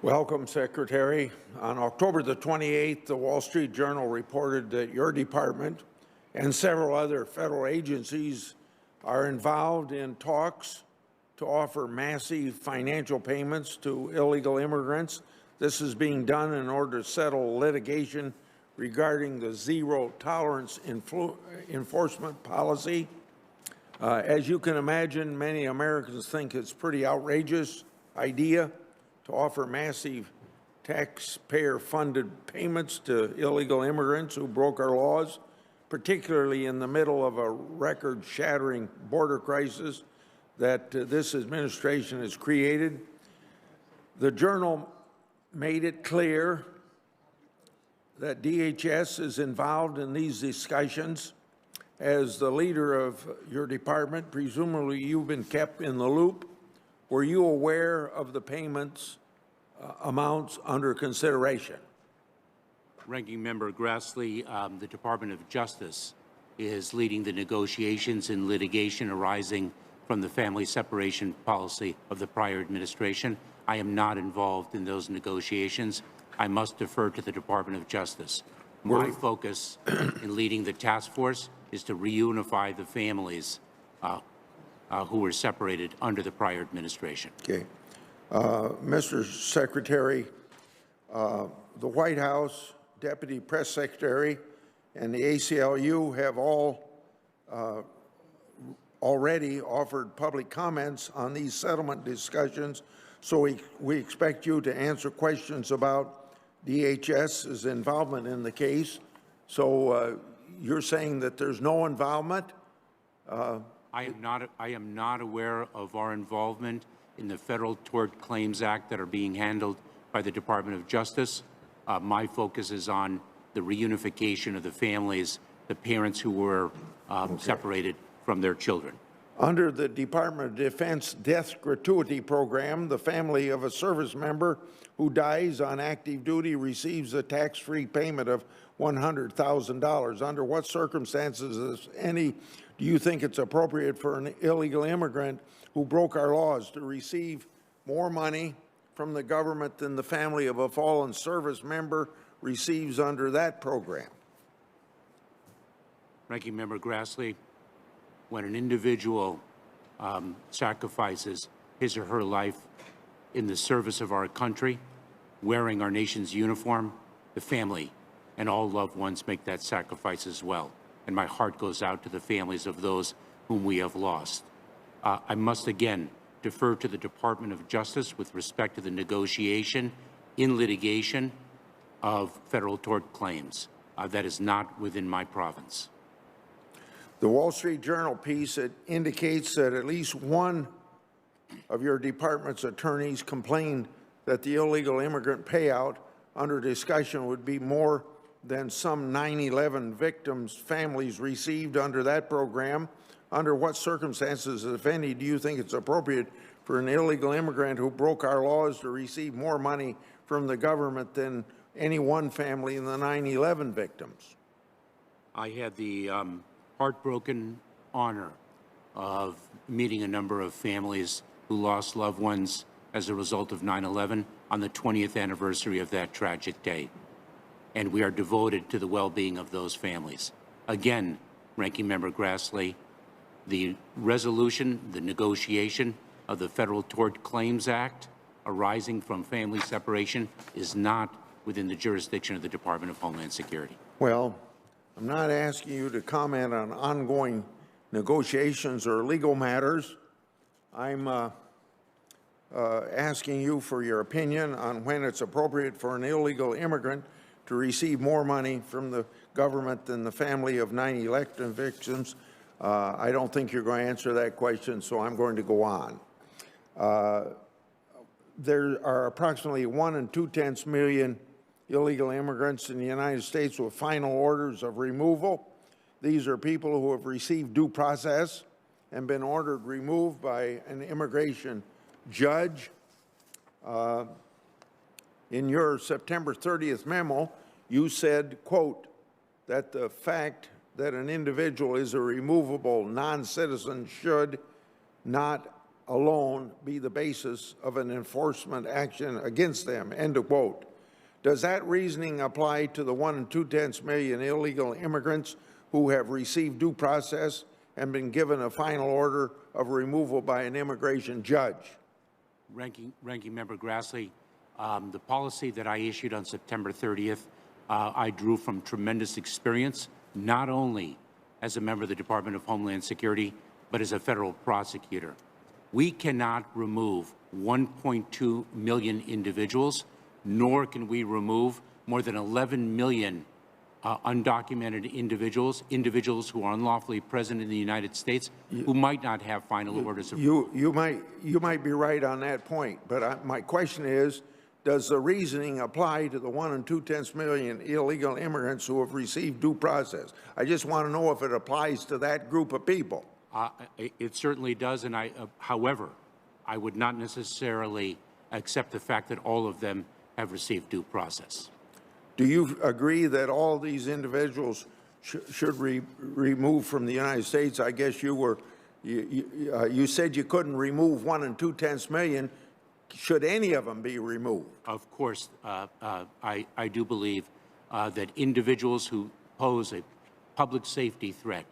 Welcome, Secretary. On October the 28th, the Wall Street Journal reported that your department and several other federal agencies are involved in talks to offer massive financial payments to illegal immigrants. This is being done in order to settle litigation regarding the zero-tolerance enforcement policy. As you can imagine, many Americans think it's a pretty outrageous idea to offer massive taxpayer-funded payments to illegal immigrants who broke our laws, particularly in the middle of a record-shattering border crisis that this administration has created. The Journal made it clear that DHS is involved in these discussions. As the leader of your department, presumably you've been kept in the loop. Were you aware of the payments amounts under consideration? Ranking Member Grassley, the Department of Justice is leading the negotiations and litigation arising from the family separation policy of the prior administration. I am not involved in those negotiations. I must defer to the Department of Justice. My focus in leading the task force is to reunify the families who were separated under the prior administration. Okay. Mr. Secretary, the White House, Deputy Press Secretary, and the ACLU have all already offered public comments on these settlement discussions, so we expect you to answer questions about DHS's involvement in the case. So you're saying that there's no involvement? I am not aware of our involvement in the Federal Tort Claims Act that are being handled by the Department of Justice. My focus is on the reunification of the families, the parents who were separated from their children. Under the Department of Defense Death Gratuity Program, the family of a service member who dies on active duty receives a tax-free payment of $100,000. Under what circumstances, if any, do you think it's appropriate for an illegal immigrant who broke our laws to receive more money from the government than the family of a fallen service member receives under that program? Ranking Member Grassley, when an individual sacrifices his or her life in the service of our country, wearing our nation's uniform, the family and all loved ones make that sacrifice as well. And my heart goes out to the families of those whom we have lost. I must again defer to the Department of Justice with respect to the negotiation in litigation of federal tort claims. That is not within my province. The Wall Street Journal piece, it indicates that at least one of your department's attorneys complained that the illegal immigrant payout under discussion would be more than some 9/11 victims' families received under that program. Under what circumstances, if any, do you think it's appropriate for an illegal immigrant who broke our laws to receive more money from the government than any one family in the 9/11 victims? I had the heartbroken honor of meeting a number of families who lost loved ones as a result of 9/11 on the 20th anniversary of that tragic day. And we are devoted to the well-being of those families. Again, Ranking Member Grassley, the resolution, the negotiation of the Federal Tort Claims Act arising from family separation is not within the jurisdiction of the Department of Homeland Security. Well, I'm not asking you to comment on ongoing negotiations or legal matters. I'm asking you for your opinion on when it's appropriate for an illegal immigrant to receive more money from the government than the family of 9/11 victims. I don't think you're going to answer that question, so I'm going to go on. There are approximately 1 2/10 million illegal immigrants in the United States with final orders of removal. These are people who have received due process and been ordered removed by an immigration judge. In your September 30th memo, you said, quote, that the fact that an individual is a removable non-citizen should not alone be the basis of an enforcement action against them, end of quote. Does that reasoning apply to the 1 2/10 million illegal immigrants who have received due process and been given a final order of removal by an immigration judge? Ranking Member Grassley, the policy that I issued on September 30th, I drew from tremendous experience, not only as a member of the Department of Homeland Security, but as a federal prosecutor. We cannot remove 1.2 million individuals, nor can we remove more than 11 million undocumented individuals who are unlawfully present in the United States, who might not have final orders of You might be right on that point, but my question is, does the reasoning apply to the 1 2/10 million illegal immigrants who have received due process? I just want to know if it applies to that group of people. It certainly does, and however, I would not necessarily accept the fact that all of them have received due process. Do you agree that all these individuals should be removed from the United States? I guess you said you couldn't remove 1 2/10 million. Should any of them be removed? Of course, I do believe that individuals who pose a public safety threat,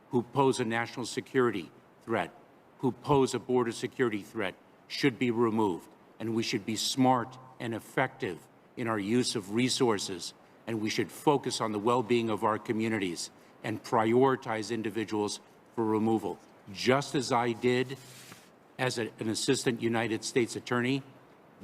who pose a national security threat, who pose a border security threat should be removed. And we should be smart and effective in our use of resources, and we should focus on the well-being of our communities and prioritize individuals for removal, just as I did as an assistant United States attorney,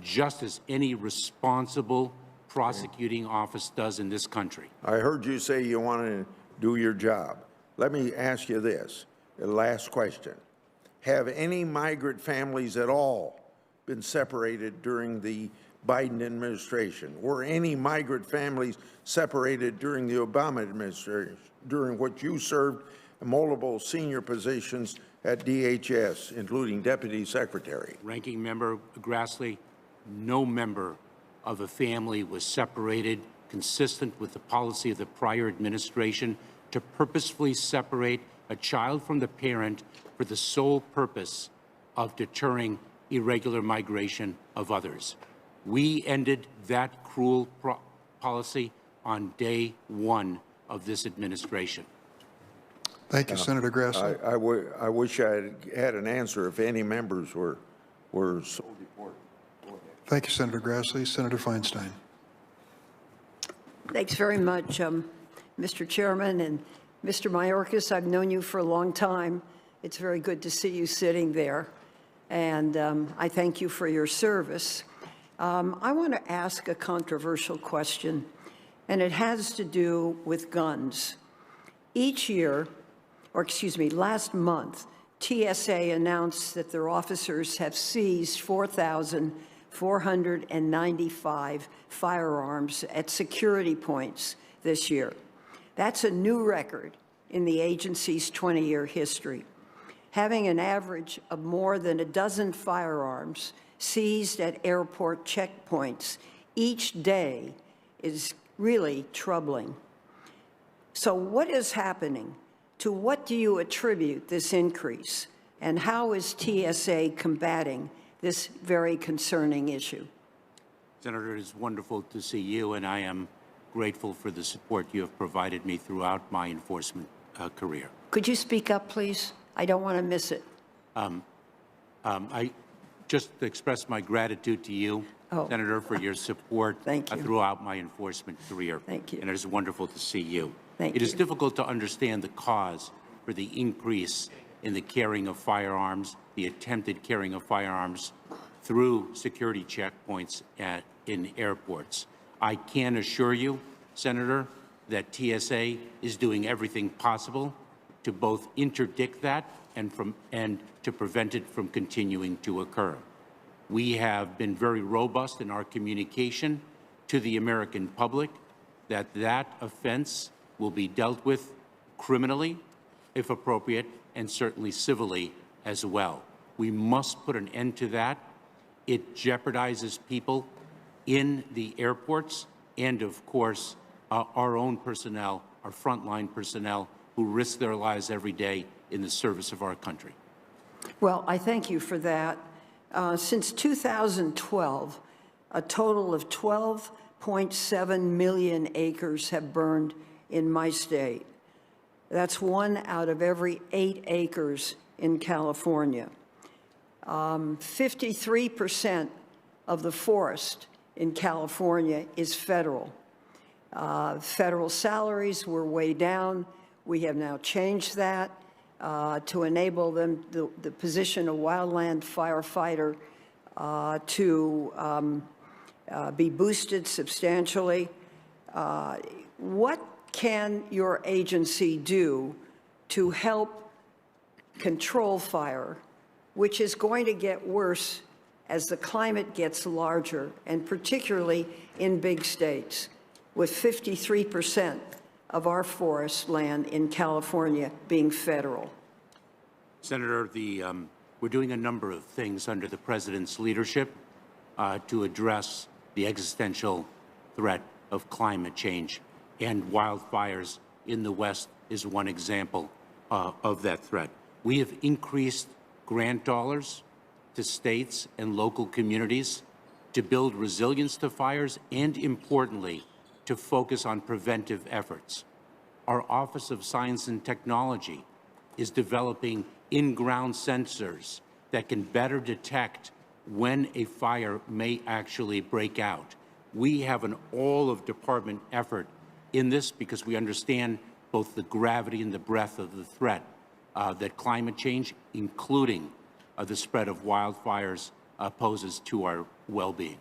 just as any responsible prosecuting office does in this country. I heard you say you want to do your job. Let me ask you this, the last question. Have any migrant families at all been separated during the Biden administration? Were any migrant families separated during the Obama administration, during which you served in multiple senior positions at DHS, including Deputy Secretary? Ranking Member Grassley, no member of a family was separated consistent with the policy of the prior administration to purposefully separate a child from the parent for the sole purpose of deterring irregular migration of others. We ended that cruel policy on day one of this administration. Thank you, Senator Grassley. I wish I had an answer if any members were so deported. Go ahead. Thank you, Senator Grassley. Senator Feinstein. Thanks very much, Mr. Chairman. And Mr. Mayorkas, I've known you for a long time. It's very good to see you sitting there. And I thank you for your service. I want to ask a controversial question, and it has to do with guns. Each year, or excuse me, last month, TSA announced that their officers have seized 4,495 firearms at security points this year. That's a new record in the agency's 20-year history. Having an average of more than a dozen firearms seized at airport checkpoints each day is really troubling. So what is happening? To what do you attribute this increase? And how is TSA combating this very concerning issue? Senator, it is wonderful to see you, and I am grateful for the support you have provided me throughout my enforcement career. Could you speak up, please? I don't want to miss it. I just express my gratitude to you, Senator, for your support throughout my enforcement career. Thank you. And it is wonderful to see you. Thank you. It is you. difficult to understand the cause for the increase in the carrying of firearms, the attempted carrying of firearms through security checkpoints in airports. I can assure you, Senator, that TSA is doing everything possible to both interdict that and to prevent it from continuing to occur. We have been very robust in our communication to the American public that that offense will be dealt with criminally, if appropriate, and certainly civilly as well. We must put an end to that. It jeopardizes people in the airports and, of course, our own personnel, our frontline personnel, who risk their lives every day in the service of our country. Well, I thank you for that. Since 2012, a total of 12.7 million acres have burned in my state. That's 1 out of every 8 acres in California. 53% of the forest in California is federal. Federal salaries were way down. We have now changed that to enable them, the position of wildland firefighter to be boosted substantially. What can your agency do to help control fire, which is going to get worse as the climate gets larger, and particularly in big states, with 53% of our forest land in California being federal? Senator, we're doing a number of things under the President's leadership to address the existential threat of climate change, and wildfires in the West is one example of that threat. We have increased grant dollars to states and local communities to build resilience to fires and, importantly, to focus on preventive efforts. Our Office of Science and Technology is developing in-ground sensors that can better detect when a fire may actually break out. We have an all-of-department effort in this because we understand both the gravity and the breadth of the threat that climate change, including the spread of wildfires, poses to our well-being.